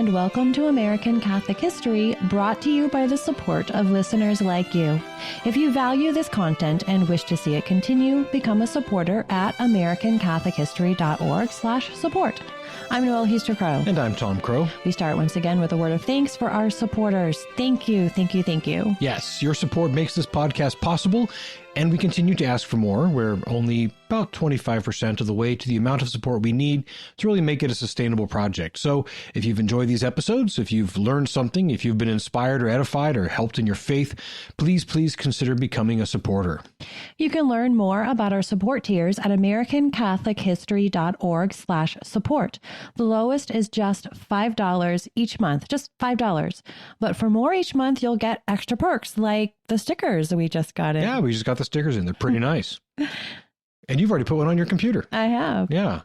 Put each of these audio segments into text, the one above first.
and welcome to American Catholic History, brought to you by the support of listeners like you. If you value this content and wish to see it continue, become a supporter at americancatholichistory.org/support. I'm Noelle Heaster-Crowe. And I'm Tom Crow. We start once again with a word of thanks for our supporters. Thank you, thank you, thank you. Yes, your support makes this podcast possible, and we continue to ask for more. We're only about 25% of the way to the amount of support we need to really make it a sustainable project. So if you've enjoyed these episodes, if you've learned something, if you've been inspired or edified or helped in your faith, please consider becoming a supporter. You can learn more about our support tiers at americancatholichistory.org/support. The lowest is just $5 each month, just $5. But for more each month, you'll get extra perks like the stickers that we just got in. Yeah, we just got the stickers in. They're pretty nice. And you've already put one on your computer. I have. Yeah.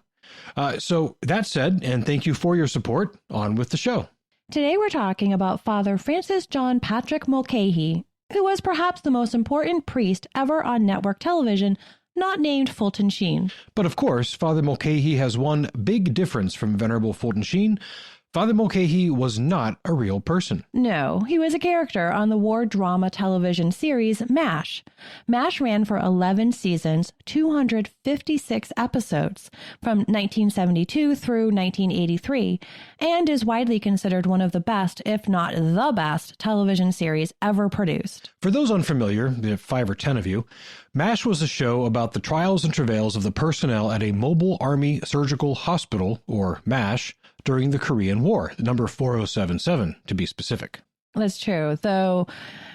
So that said, and thank you for your support, on with the show. Today we're talking about Father Francis John Patrick Mulcahy, who was perhaps the most important priest ever on network television, not named Fulton Sheen. But of course, Father Mulcahy has one big difference from Venerable Fulton Sheen. Father Mulcahy was not a real person. No, he was a character on the war drama television series MASH. MASH ran for 11 seasons, 256 episodes, from 1972 through 1983, and is widely considered one of the best, if not the best, television series ever produced. For those unfamiliar, the 5 or 10 of you, MASH was a show about the trials and travails of the personnel at a mobile army surgical hospital, or MASH, during the Korean War, the number 4077 to be specific. That's true, though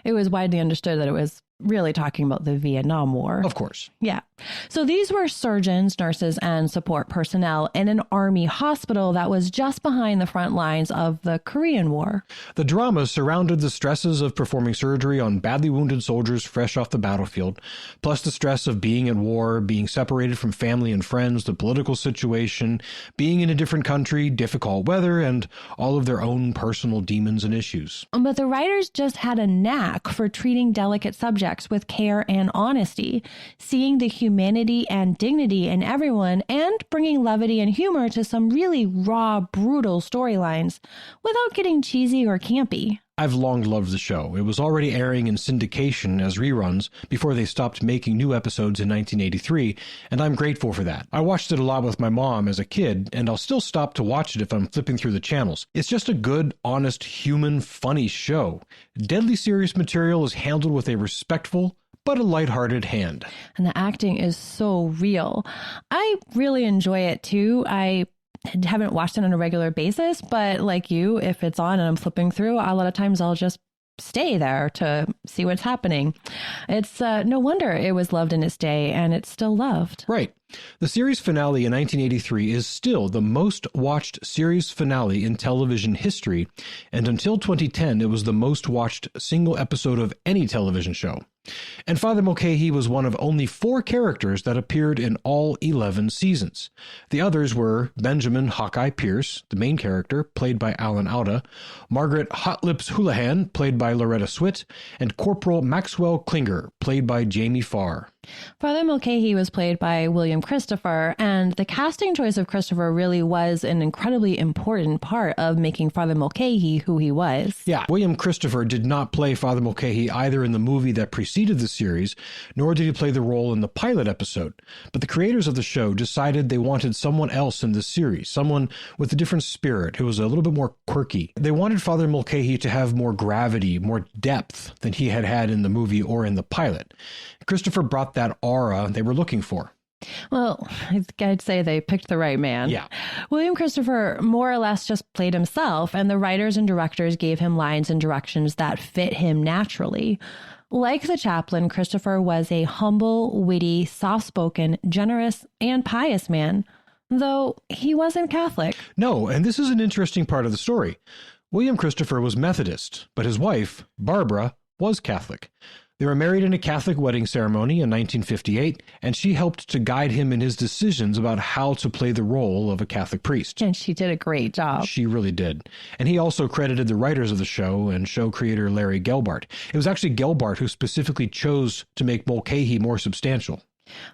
it was widely understood that it was really talking about the Vietnam War. Of course. Yeah. So these were surgeons, nurses, and support personnel in an army hospital that was just behind the front lines of the Korean War. The drama surrounded the stresses of performing surgery on badly wounded soldiers fresh off the battlefield, plus the stress of being at war, being separated from family and friends, the political situation, being in a different country, difficult weather, and all of their own personal demons and issues. But the writers just had a knack for treating delicate subjects with care and honesty, seeing the humanity and dignity in everyone, and bringing levity and humor to some really raw, brutal storylines without getting cheesy or campy. I've long loved the show. It was already airing in syndication as reruns before they stopped making new episodes in 1983, and I'm grateful for that. I watched it a lot with my mom as a kid, and I'll still stop to watch it if I'm flipping through the channels. It's just a good, honest, human, funny show. Deadly serious material is handled with a respectful but a lighthearted hand. And the acting is so real. I really enjoy it too. I haven't watched it on a regular basis, but like you, if it's on and I'm flipping through, a lot of times I'll just stay there to see what's happening. It's no wonder it was loved in its day, and it's still loved. Right. The series finale in 1983 is still the most watched series finale in television history, and until 2010, it was the most watched single episode of any television show. And Father Mulcahy was one of only 4 characters that appeared in all 11 seasons. The others were Benjamin Hawkeye Pierce, the main character, played by Alan Alda, Margaret Hot Lips Houlihan, played by Loretta Swit, and Corporal Maxwell Klinger, played by Jamie Farr. Father Mulcahy was played by William Christopher, and the casting choice of Christopher really was an incredibly important part of making Father Mulcahy who he was. Yeah, William Christopher did not play Father Mulcahy either in the movie that preceded the series, nor did he play the role in the pilot episode. But the creators of the show decided they wanted someone else in this series, someone with a different spirit, who was a little bit more quirky. They wanted Father Mulcahy to have more gravity, more depth than he had had in the movie or in the pilot. Christopher brought that aura they were looking for. Well, I'd say they picked the right man. Yeah. William Christopher more or less just played himself, and the writers and directors gave him lines and directions that fit him naturally. Like the chaplain, Christopher was a humble, witty, soft-spoken, generous, and pious man, though he wasn't Catholic. No, and this is an interesting part of the story. William Christopher was Methodist, but his wife, Barbara, was Catholic. They were married in a Catholic wedding ceremony in 1958, and she helped to guide him in his decisions about how to play the role of a Catholic priest. And she did a great job. She really did. And he also credited the writers of the show and show creator Larry Gelbart. It was actually Gelbart who specifically chose to make Mulcahy more substantial.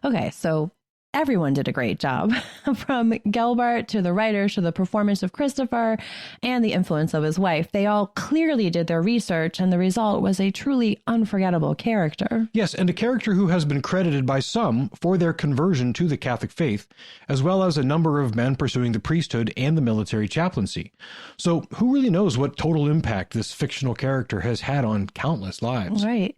Okay, so everyone did a great job, from Gelbart to the writers to the performance of Christopher and the influence of his wife. They all clearly did their research, and the result was a truly unforgettable character. Yes, and a character who has been credited by some for their conversion to the Catholic faith, as well as a number of men pursuing the priesthood and the military chaplaincy. So who really knows what total impact this fictional character has had on countless lives? Right.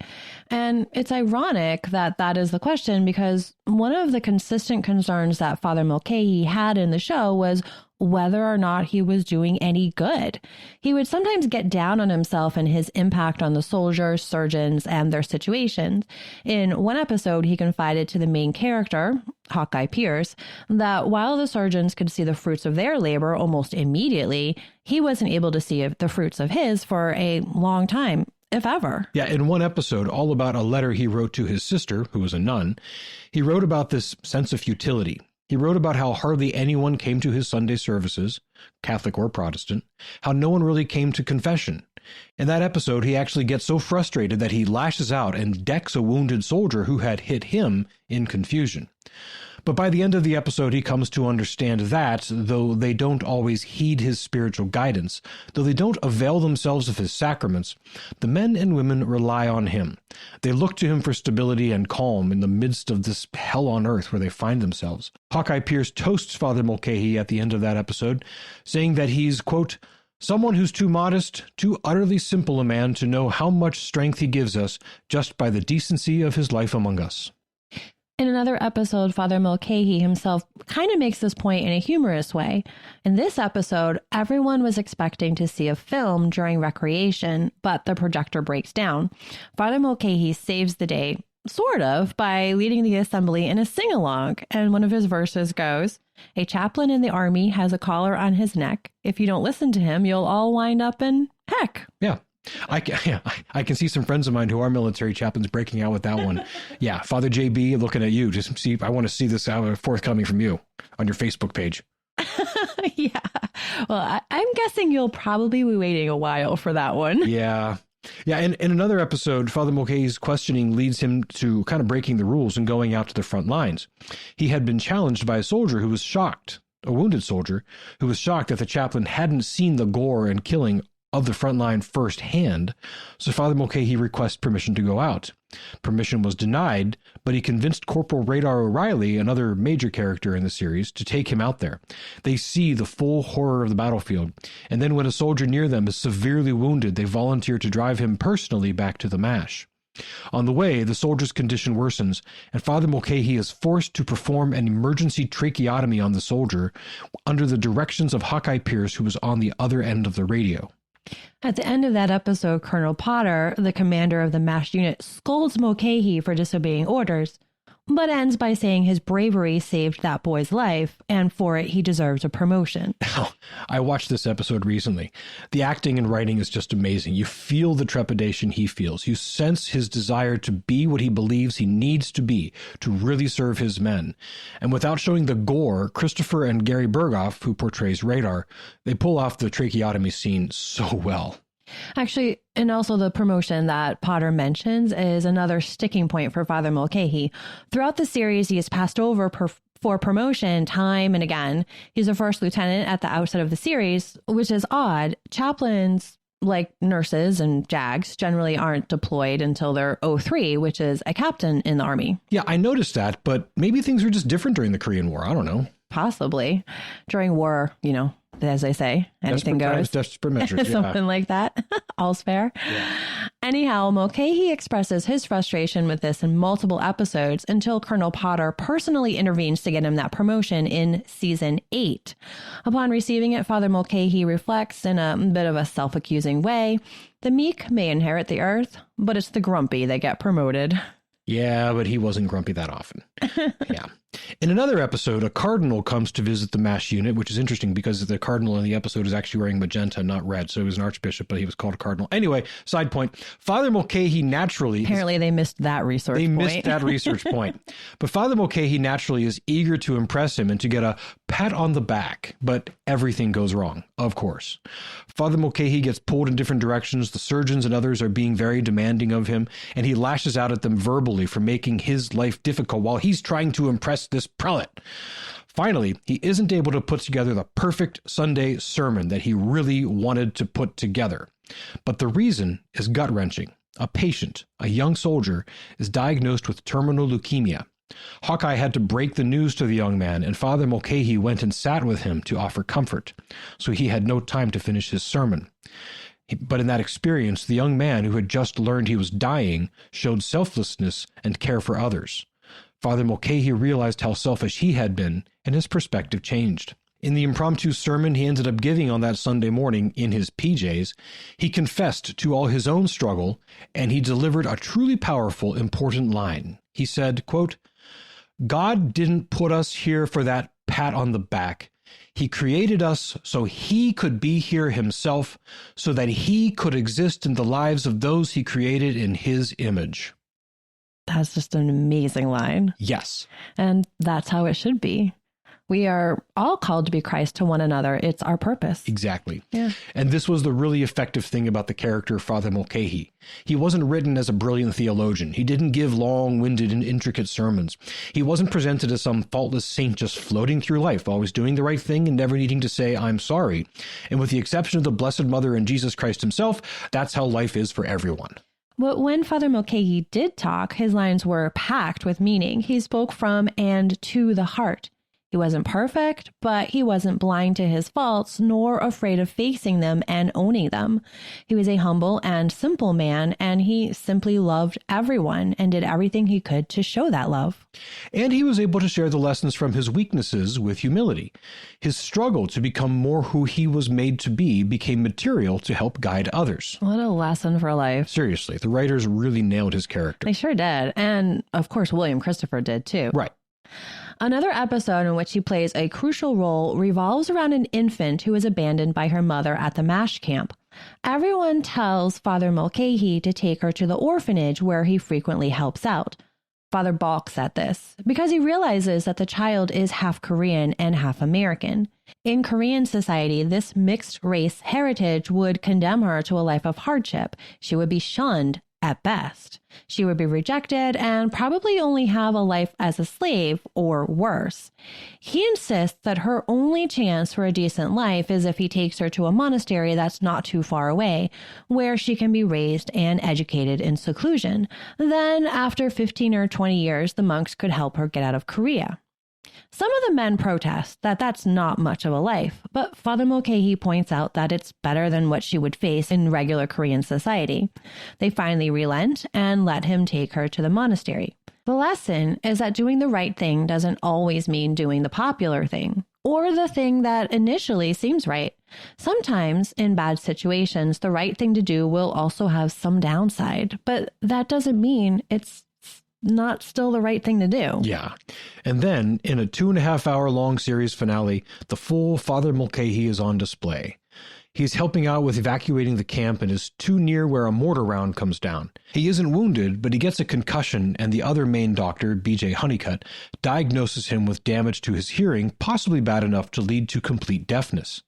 And it's ironic that that is the question, because one of the consistent concerns that Father Mulcahy had in the show was whether or not he was doing any good. He would sometimes get down on himself and his impact on the soldiers, surgeons, and their situations. In one episode, he confided to the main character, Hawkeye Pierce, that while the surgeons could see the fruits of their labor almost immediately, he wasn't able to see the fruits of his for a long time, if ever. Yeah, in one episode, all about a letter he wrote to his sister, who was a nun, he wrote about this sense of futility. He wrote about how hardly anyone came to his Sunday services, Catholic or Protestant, how no one really came to confession. In that episode, he actually gets so frustrated that he lashes out and decks a wounded soldier who had hit him in confusion. But by the end of the episode, he comes to understand that, though they don't always heed his spiritual guidance, though they don't avail themselves of his sacraments, the men and women rely on him. They look to him for stability and calm in the midst of this hell on earth where they find themselves. Hawkeye Pierce toasts Father Mulcahy at the end of that episode, saying that he's, quote, someone who's too modest, too utterly simple a man to know how much strength he gives us just by the decency of his life among us. In another episode, Father Mulcahy himself kind of makes this point in a humorous way. In this episode, everyone was expecting to see a film during recreation, but the projector breaks down. Father Mulcahy saves the day, sort of, by leading the assembly in a sing-along, and one of his verses goes, "A chaplain in the army has a collar on his neck. If you don't listen to him, you'll all wind up in heck." Yeah. I can see some friends of mine who are military chaplains breaking out with that one. Yeah, Father JB, looking at you. Just see, I want to see this forthcoming from you on your Facebook page. Yeah. Well, I'm guessing you'll probably be waiting a while for that one. Yeah. Yeah, and in another episode, Father Mulcahy's questioning leads him to kind of breaking the rules and going out to the front lines. He had been challenged by a soldier who was shocked, a wounded soldier, who was shocked that the chaplain hadn't seen the gore and killing of the front line firsthand, so Father Mulcahy requests permission to go out. Permission was denied, but he convinced Corporal Radar O'Reilly, another major character in the series, to take him out there. They see the full horror of the battlefield, and then when a soldier near them is severely wounded, they volunteer to drive him personally back to the MASH. On the way, the soldier's condition worsens, and Father Mulcahy is forced to perform an emergency tracheotomy on the soldier under the directions of Hawkeye Pierce, who was on the other end of the radio. At the end of that episode, Colonel Potter, the commander of the MASH unit, scolds Mulcahy for disobeying orders, but ends by saying his bravery saved that boy's life, and for it he deserves a promotion. Oh, I watched this episode recently. The acting and writing is just amazing. You feel the trepidation he feels. You sense his desire to be what he believes he needs to be to really serve his men. And without showing the gore, Christopher and Gary Berghoff, who portrays Radar, they pull off the tracheotomy scene so well. Actually, and also the promotion that Potter mentions is another sticking point for Father Mulcahy. Throughout the series, he is passed over for promotion time and again. He's a first lieutenant at the outset of the series, which is odd. Chaplains, like nurses and JAGs, generally aren't deployed until they're 03, which is a captain in the Army. Yeah, I noticed that, but maybe things were just different during the Korean War. I don't know. Possibly. During war, as they say, anything goes. Desperate measures, Something like that. All's fair. Yeah. Anyhow, Mulcahy expresses his frustration with this in multiple episodes until Colonel Potter personally intervenes to get him that promotion in season 8. Upon receiving it, Father Mulcahy reflects in a bit of a self-accusing way. The meek may inherit the earth, but it's the grumpy that get promoted. Yeah, but he wasn't grumpy that often. Yeah. In another episode, a cardinal comes to visit the MASH unit, which is interesting because the cardinal in the episode is actually wearing magenta, not red. So he was an archbishop, but he was called a cardinal. Anyway, side point, Father Mulcahy naturally... Apparently they missed that research point. They missed that research point. But Father Mulcahy naturally is eager to impress him and to get a pat on the back, but everything goes wrong, of course. Father Mulcahy gets pulled in different directions. The surgeons and others are being very demanding of him, and he lashes out at them verbally for making his life difficult while he's trying to impress this prelate. Finally, he isn't able to put together the perfect Sunday sermon that he really wanted to put together. But the reason is gut-wrenching. A patient, a young soldier, is diagnosed with terminal leukemia. Hawkeye had to break the news to the young man, and Father Mulcahy went and sat with him to offer comfort, so he had no time to finish his sermon. But in that experience, the young man who had just learned he was dying showed selflessness and care for others. Father Mulcahy realized how selfish he had been, and his perspective changed. In the impromptu sermon he ended up giving on that Sunday morning in his PJs, he confessed to all his own struggle, and he delivered a truly powerful, important line. He said, quote, "God didn't put us here for that pat on the back. He created us so he could be here himself, so that he could exist in the lives of those he created in his image." That's just an amazing line. Yes. And that's how it should be. We are all called to be Christ to one another. It's our purpose. Exactly. Yeah. And this was the really effective thing about the character Father Mulcahy. He wasn't written as a brilliant theologian. He didn't give long-winded and intricate sermons. He wasn't presented as some faultless saint just floating through life, always doing the right thing and never needing to say, "I'm sorry." And with the exception of the Blessed Mother and Jesus Christ himself, that's how life is for everyone. But when Father Mulcahy did talk, his lines were packed with meaning. He spoke from and to the heart. He wasn't perfect, but he wasn't blind to his faults, nor afraid of facing them and owning them. He was a humble and simple man, and he simply loved everyone and did everything he could to show that love. And he was able to share the lessons from his weaknesses with humility. His struggle to become more who he was made to be became material to help guide others. What a lesson for life. Seriously, the writers really nailed his character. They sure did. And of course, William Christopher did too. Right. Another episode in which he plays a crucial role revolves around an infant who is abandoned by her mother at the MASH camp. Everyone tells Father Mulcahy to take her to the orphanage where he frequently helps out. Father balks at this because he realizes that the child is half Korean and half American. In Korean society, this mixed race heritage would condemn her to a life of hardship. She would be shunned at best. She would be rejected and probably only have a life as a slave or worse. He insists that her only chance for a decent life is if he takes her to a monastery that's not too far away, where she can be raised and educated in seclusion. Then, after 15 or 20 years, the monks could help her get out of Korea. Some of the men protest that that's not much of a life, but Father Mulcahy points out that it's better than what she would face in regular Korean society. They finally relent and let him take her to the monastery. The lesson is that doing the right thing doesn't always mean doing the popular thing, or the thing that initially seems right. Sometimes, in bad situations, the right thing to do will also have some downside, but that doesn't mean it's not still the right thing to do. Yeah. And then, in a 2.5-hour long series finale, the full Father Mulcahy is on display. He's helping out with evacuating the camp and is too near where a mortar round comes down. He isn't wounded, but he gets a concussion, and the other main doctor, B.J. Honeycutt, diagnoses him with damage to his hearing, possibly bad enough to lead to complete deafness.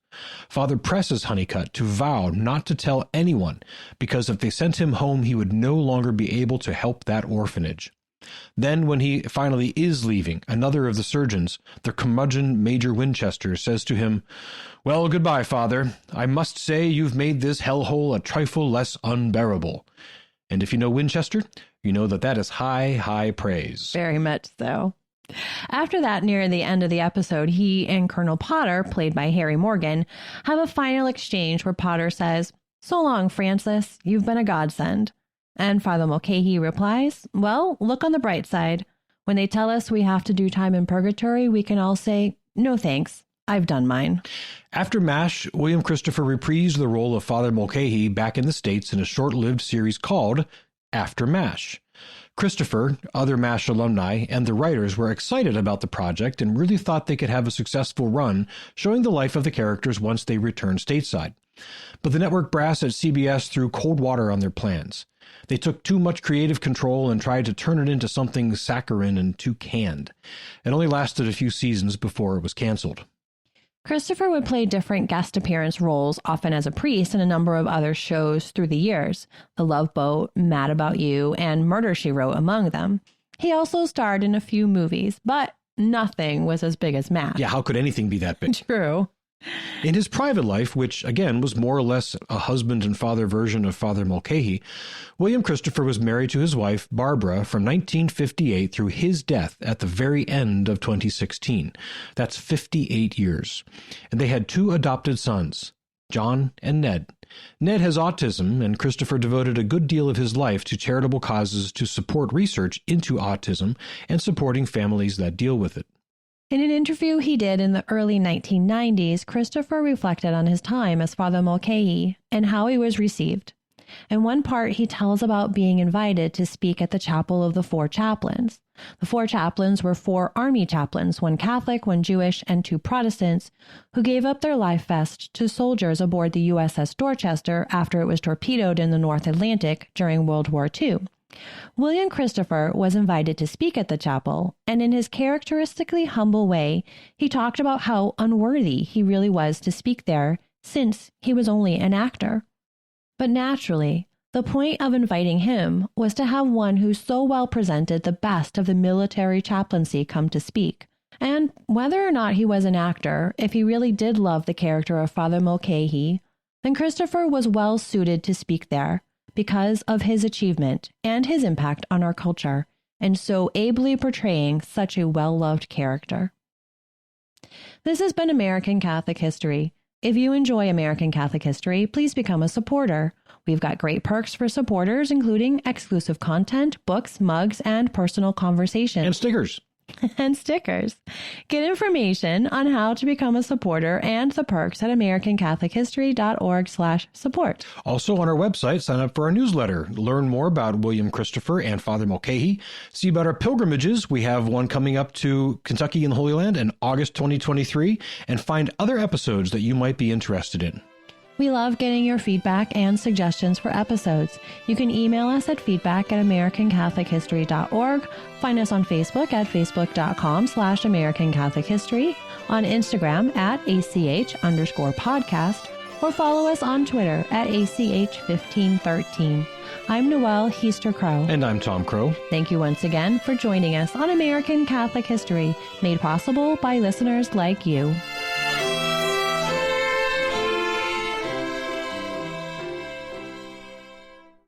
Father presses Honeycutt to vow not to tell anyone, because if they sent him home, he would no longer be able to help that orphanage. Then, when he finally is leaving, another of the surgeons, the curmudgeon Major Winchester, says to him, "Well, goodbye, Father. I must say you've made this hellhole a trifle less unbearable." And if you know Winchester, you know that is high, high praise. Very much so. After that, near the end of the episode, he and Colonel Potter, played by Harry Morgan, have a final exchange where Potter says, "So long, Francis. You've been a godsend." And Father Mulcahy replies, "Well, look on the bright side. When they tell us we have to do time in purgatory, we can all say, 'No thanks, I've done mine.'" After MASH, William Christopher reprised the role of Father Mulcahy back in the States in a short-lived series called After MASH. Christopher, other MASH alumni, and the writers were excited about the project and really thought they could have a successful run showing the life of the characters once they returned stateside. But the network brass at CBS threw cold water on their plans. They took too much creative control and tried to turn it into something saccharine and too canned. It only lasted a few seasons before it was canceled. Christopher would play different guest appearance roles, often as a priest, in a number of other shows through the years. The Love Boat, Mad About You, and Murder, She Wrote among them. He also starred in a few movies, but nothing was as big as MASH. Yeah, how could anything be that big? True. In his private life, which again was more or less a husband and father version of Father Mulcahy, William Christopher was married to his wife, Barbara, from 1958 through his death at the very end of 2016. That's 58 years. And they had 2 adopted sons, John and Ned. Ned has autism, and Christopher devoted a good deal of his life to charitable causes to support research into autism and supporting families that deal with it. In an interview he did in the early 1990s, Christopher reflected on his time as Father Mulcahy and how he was received. In one part, he tells about being invited to speak at the Chapel of the Four Chaplains. The 4 chaplains were 4 Army chaplains, 1 Catholic, 1 Jewish, and 2 Protestants, who gave up their life vest to soldiers aboard the USS Dorchester after it was torpedoed in the North Atlantic during World War II. William Christopher was invited to speak at the chapel, and in his characteristically humble way, he talked about how unworthy he really was to speak there, since he was only an actor. But naturally, the point of inviting him was to have one who so well presented the best of the military chaplaincy come to speak. And whether or not he was an actor, if he really did love the character of Father Mulcahy, then Christopher was well suited to speak there, because of his achievement and his impact on our culture, and so ably portraying such a well-loved character. This has been American Catholic History. If you enjoy American Catholic History, please become a supporter. We've got great perks for supporters, including exclusive content, books, mugs, and personal conversations. And stickers. And stickers. Get information on how to become a supporter and the perks at americanCatholicHistory.org/support. Also on our website, sign up for our newsletter. Learn more about William Christopher and Father Mulcahy. See about our pilgrimages. We have one coming up to Kentucky and the Holy Land in August 2023. And find other episodes that you might be interested in. We love getting your feedback and suggestions for episodes. You can email us at feedback@americancatholichistory.org, find us on Facebook at facebook.com/AmericanCatholicHistory, on Instagram at ACH_podcast, or follow us on Twitter at ACH1513. I'm Noelle Heaster-Crow. And I'm Tom Crow. Thank you once again for joining us on American Catholic History, made possible by listeners like you.